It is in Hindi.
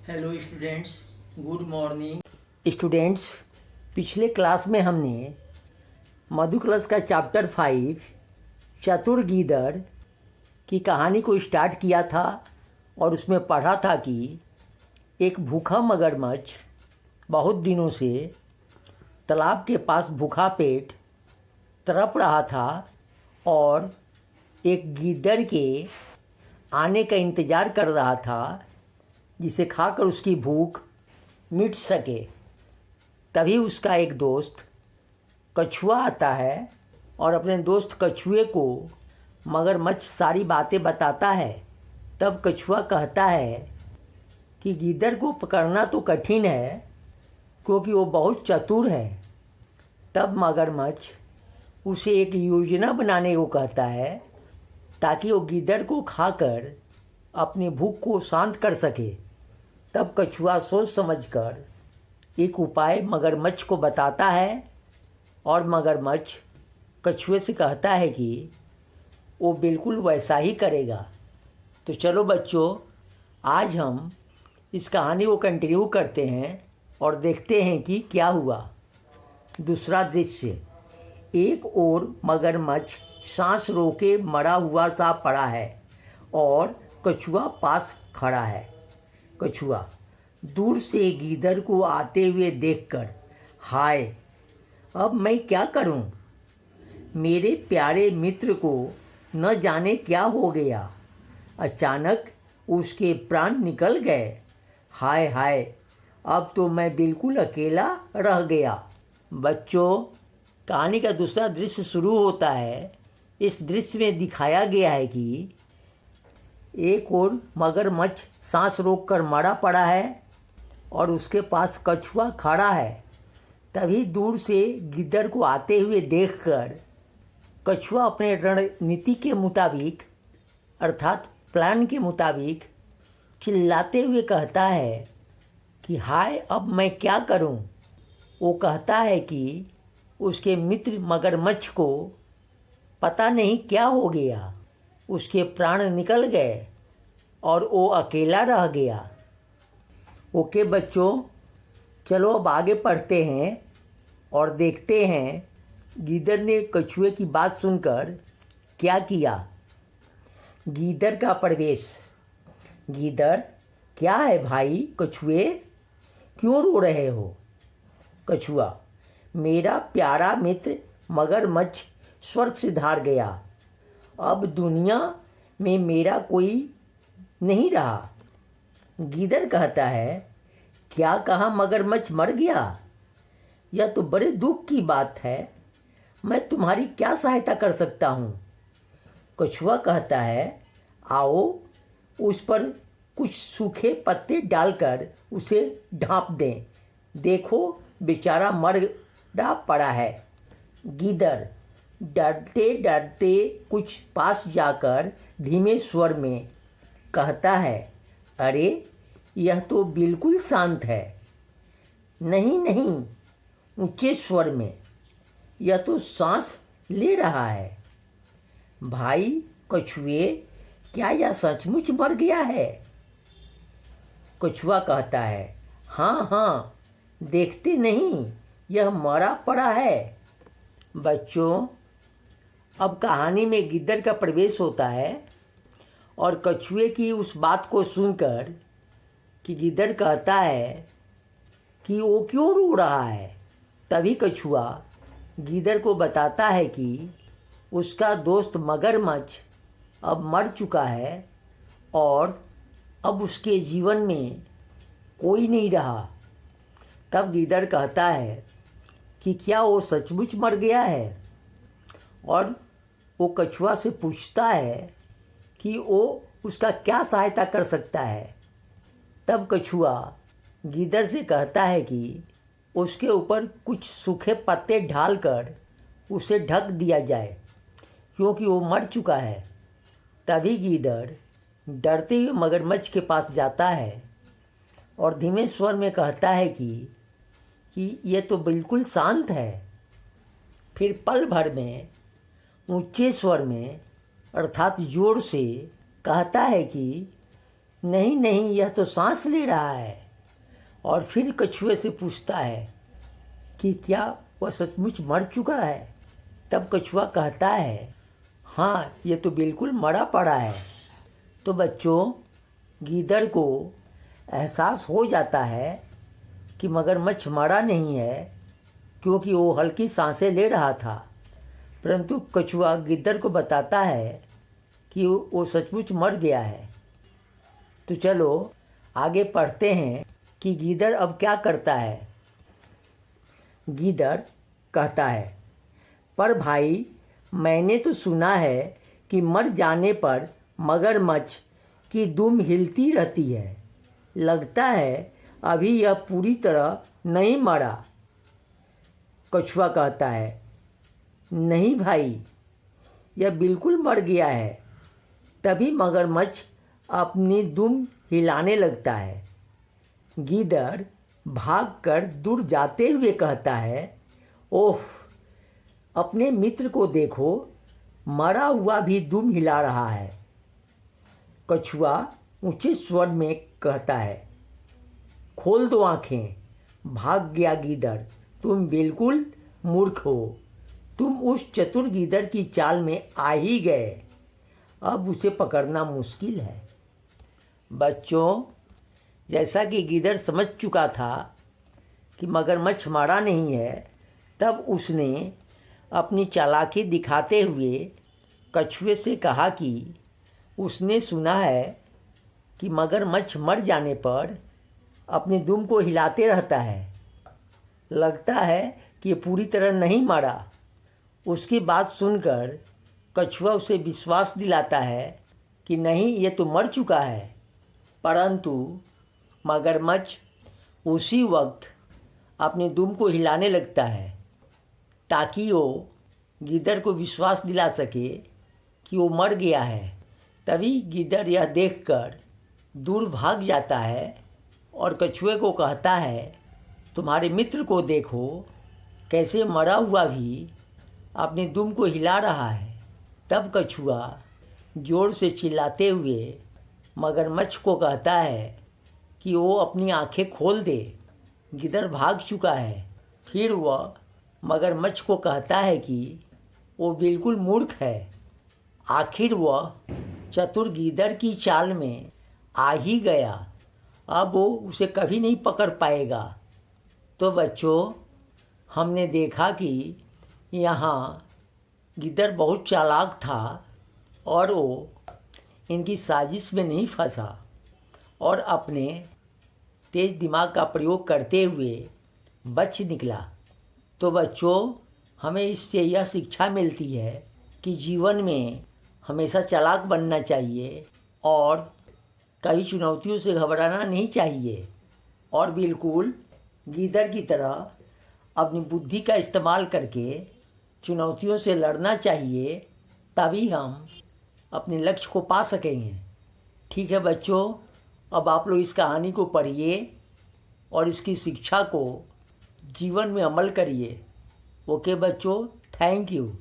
Hello students, good morning. Students, पिछले क्लास में हमने मधुकलश का चैप्टर 5 चतुर गीदड़ की कहानी को स्टार्ट किया था और उसमें पढ़ा था कि एक भूखा मगरमच्छ बहुत दिनों से तालाब के पास भूखा पेट तड़प रहा था और एक गीदड़ के आने का इंतज़ार कर रहा था जिसे खाकर उसकी भूख मिट सके। तभी उसका एक दोस्त कछुआ आता है और अपने दोस्त कछुए को मगरमच्छ सारी बातें बताता है। तब कछुआ कहता है कि गीदड़ को पकड़ना तो कठिन है क्योंकि वो बहुत चतुर है। तब मगरमच्छ उसे एक योजना बनाने को कहता है ताकि वो गीदड़ को खाकर अपनी भूख को शांत कर सके। तब कछुआ सोच समझकर एक उपाय मगरमच्छ को बताता है और मगरमच्छ कछुए से कहता है कि वो बिल्कुल वैसा ही करेगा। तो चलो बच्चों, आज हम इस कहानी को कंटिन्यू करते हैं और देखते हैं कि क्या हुआ। दूसरा दृश्य, एक ओर मगरमच्छ सांस रोके मरा हुआ सा पड़ा है और कछुआ पास खड़ा है। कछुआ दूर से गीदड़ को आते हुए देखकर, हाय, अब मैं क्या करूं? मेरे प्यारे मित्र को न जाने क्या हो गया। अचानक उसके प्राण निकल गए। हाय हाय, अब तो मैं बिल्कुल अकेला रह गया। बच्चों, कहानी का दूसरा दृश्य शुरू होता है। इस दृश्य में दिखाया गया है कि एक और मगरमच्छ सांस रोककर मरा पड़ा है और उसके पास कछुआ खड़ा है। तभी दूर से गिद्दड़ को आते हुए देखकर कछुआ अपने रणनीति के मुताबिक अर्थात प्लान के मुताबिक चिल्लाते हुए कहता है कि हाय, अब मैं क्या करूं? वो कहता है कि उसके मित्र मगरमच्छ को पता नहीं क्या हो गया, उसके प्राण निकल गए और वो अकेला रह गया। ओके बच्चों, चलो अब आगे पढ़ते हैं और देखते हैं गीदड़ ने कछुए की बात सुनकर क्या किया। गीदड़ का प्रवेश। गीदड़, क्या है भाई कछुए, क्यों रो रहे हो? कछुआ, मेरा प्यारा मित्र मगरमच्छ स्वर्ग से धार गया। अब दुनिया में मेरा कोई नहीं रहा। गीदड़ कहता है, क्या कहा मगरमच्छ मर गया? यह तो बड़े दुख की बात है। मैं तुम्हारी क्या सहायता कर सकता हूँ? कछुआ कहता है, आओ उस पर कुछ सूखे पत्ते डालकर उसे ढाँप दें। देखो, बेचारा मरा पड़ा है। गीदड़ डरते डरते कुछ पास जाकर धीमे स्वर में कहता है, अरे यह तो बिल्कुल शांत है। नहीं नहीं, ऊंचे स्वर में, यह तो सांस ले रहा है। भाई कछुए, क्या यह सचमुच मर गया है? कछुआ कहता है, हाँ हाँ, देखते नहीं, यह मरा पड़ा है। बच्चों, अब कहानी में गिद्दड़ का प्रवेश होता है और कछुए की उस बात को सुनकर कि गिद्दड़ कहता है कि वो क्यों रो रहा है। तभी कछुआ गिद्दड़ को बताता है कि उसका दोस्त मगरमच्छ अब मर चुका है और अब उसके जीवन में कोई नहीं रहा। तब गिद्दड़ कहता है कि क्या वो सचमुच मर गया है? और वो कछुआ से पूछता है कि वो उसका क्या सहायता कर सकता है। तब कछुआ गीदड़ से कहता है कि उसके ऊपर कुछ सूखे पत्ते डालकर उसे ढक दिया जाए क्योंकि वो मर चुका है। तभी गीदड़ डरते हुए मगरमच्छ के पास जाता है और धीमे स्वर में कहता है कि ये तो बिल्कुल शांत है। फिर पल भर में ऊंचे स्वर में अर्थात जोर से कहता है कि नहीं नहीं, यह तो सांस ले रहा है। और फिर कछुए से पूछता है कि क्या वह सचमुच मर चुका है। तब कछुआ कहता है, हाँ, ये तो बिल्कुल मरा पड़ा है। तो बच्चों, गीदड़ को एहसास हो जाता है कि मगरमच्छ मरा नहीं है, क्योंकि वो हल्की सांसें ले रहा था। परंतु कछुआ गिद्दड़ को बताता है कि वो सचमुच मर गया है। तो चलो आगे पढ़ते हैं कि गीदड़ अब क्या करता है। गीदड़ कहता है, पर भाई, मैंने तो सुना है कि मर जाने पर मगरमच्छ की दुम हिलती रहती है। लगता है अभी यह पूरी तरह नहीं मरा। कछुआ कहता है, नहीं भाई, यह बिल्कुल मर गया है। तभी मगरमच्छ अपनी दुम हिलाने लगता है। गीदड़ भागकर दूर जाते हुए कहता है, ओह, अपने मित्र को देखो, मरा हुआ भी दुम हिला रहा है। कछुआ ऊंचे स्वर में कहता है, खोल दो आंखें। भाग गया गीदड़, तुम बिल्कुल मूर्ख हो। तुम उस चतुर गीदड़ की चाल में आ ही गए। अब उसे पकड़ना मुश्किल है। बच्चों, जैसा कि गीदड़ समझ चुका था कि मगरमच्छ मारा नहीं है, तब उसने अपनी चालाकी दिखाते हुए कछुए से कहा कि उसने सुना है कि मगरमच्छ मर जाने पर अपनी दुम को हिलाते रहता है। लगता है कि ये पूरी तरह नहीं मरा। उसकी बात सुनकर कछुआ उसे विश्वास दिलाता है कि नहीं, ये तो मर चुका है। परंतु मगरमच्छ उसी वक्त अपनी दुम को हिलाने लगता है ताकि वो गीदड़ को विश्वास दिला सके कि वो मर गया है। तभी गीदड़ यह देखकर दूर भाग जाता है और कछुए को कहता है, तुम्हारे मित्र को देखो, कैसे मरा हुआ भी अपनी दुम को हिला रहा है। तब कछुआ जोर से चिल्लाते हुए मगरमच्छ को कहता है कि वो अपनी आंखें खोल दे, गिद्दड़ भाग चुका है। फिर वह मगरमच्छ को कहता है कि वो बिल्कुल मूर्ख है। आखिर वह चतुर गीदड़ की चाल में आ ही गया। अब वो उसे कभी नहीं पकड़ पाएगा। तो बच्चों, हमने देखा कि यहाँ गिद्दड़ बहुत चालाक था और वो इनकी साजिश में नहीं फंसा और अपने तेज दिमाग का प्रयोग करते हुए बच निकला। तो बच्चों, हमें इससे यह शिक्षा मिलती है कि जीवन में हमेशा चालाक बनना चाहिए और कई चुनौतियों से घबराना नहीं चाहिए और बिल्कुल गीदड़ की तरह अपनी बुद्धि का इस्तेमाल करके चुनौतियों से लड़ना चाहिए। तभी हम अपने लक्ष्य को पा सकेंगे। ठीक है बच्चों, अब आप लोग इस कहानी को पढ़िए और इसकी शिक्षा को जीवन में अमल करिए। ओके बच्चों, थैंक यू।